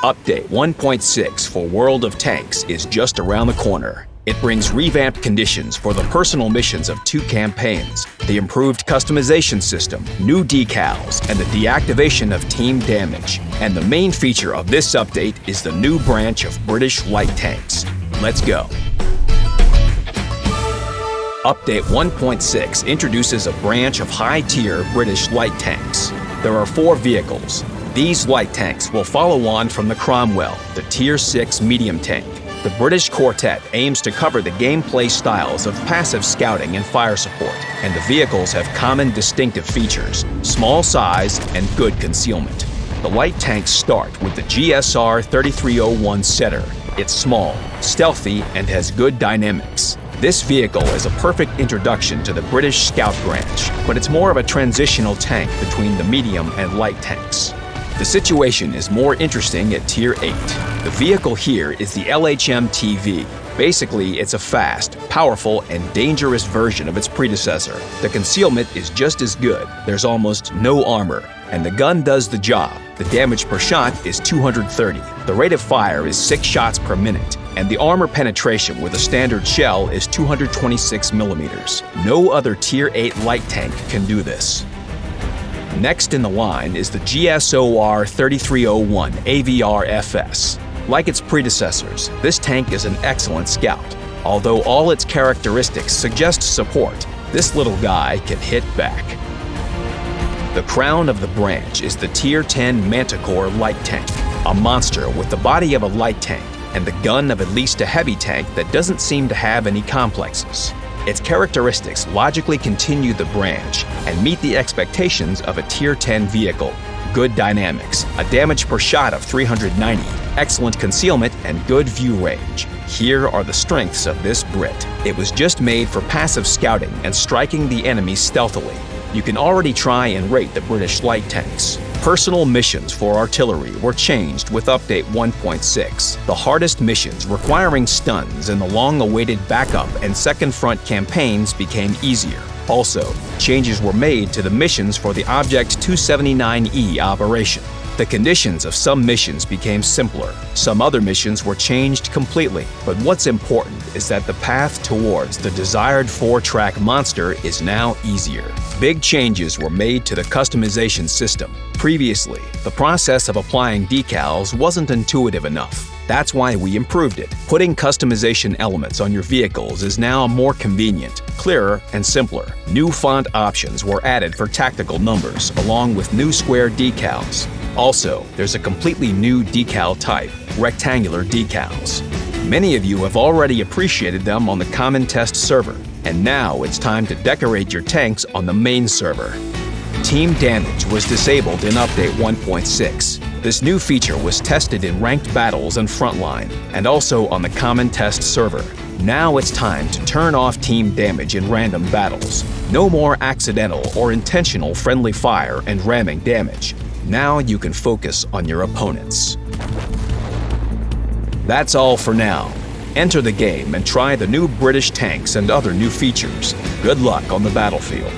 Update 1.6 for World of Tanks is just around the corner. It brings revamped conditions for the personal missions of 2 campaigns, the improved customization system, new decals, and the deactivation of team damage. And the main feature of this update is the new branch of British light tanks. Let's go. Update 1.6 introduces a branch of high-tier British light tanks. There are 4 vehicles. These light tanks will follow on from the Cromwell, the Tier 6 medium tank. The British Quartet aims to cover the gameplay styles of passive scouting and fire support, and the vehicles have common distinctive features, small size and good concealment. The light tanks start with the GSR 3301 Setter. It's small, stealthy, and has good dynamics. This vehicle is a perfect introduction to the British Scout branch, but it's more of a transitional tank between the medium and light tanks. The situation is more interesting at Tier 8. The vehicle here is the LHM-TV. Basically, it's a fast, powerful, and dangerous version of its predecessor. The concealment is just as good. There's almost no armor, and the gun does the job. The damage per shot is 230. The rate of fire is 6 shots per minute, and the armor penetration with a standard shell is 226 millimeters. No other Tier 8 light tank can do this. Next in the line is the GSOR 3301 AVR-FS. Like its predecessors, this tank is an excellent scout. Although all its characteristics suggest support, this little guy can hit back. The crown of the branch is the Tier 10 Manticore light tank, a monster with the body of a light tank and the gun of at least a heavy tank that doesn't seem to have any complexes. Its characteristics logically continue the branch and meet the expectations of a Tier 10 vehicle. Good dynamics, a damage per shot of 390, excellent concealment, and good view range. Here are the strengths of this Brit. It was just made for passive scouting and striking the enemy stealthily. You can already try and rate the British light tanks. Personal missions for artillery were changed with Update 1.6. The hardest missions requiring stuns in the long-awaited backup and second front campaigns became easier. Also, changes were made to the missions for the Object 279E operation. The conditions of some missions became simpler. Some other missions were changed completely. But what's important is that the path towards the desired 4-track monster is now easier. Big changes were made to the customization system. Previously, the process of applying decals wasn't intuitive enough. That's why we improved it. Putting customization elements on your vehicles is now more convenient, clearer, and simpler. New font options were added for tactical numbers, along with new square decals. Also, there's a completely new decal type, rectangular decals. Many of you have already appreciated them on the common test server, and now it's time to decorate your tanks on the main server. Team damage was disabled in Update 1.6. This new feature was tested in ranked battles and frontline, and also on the common test server. Now it's time to turn off team damage in random battles. No more accidental or intentional friendly fire and ramming damage. Now you can focus on your opponents. That's all for now. Enter the game and try the new British tanks and other new features. Good luck on the battlefield.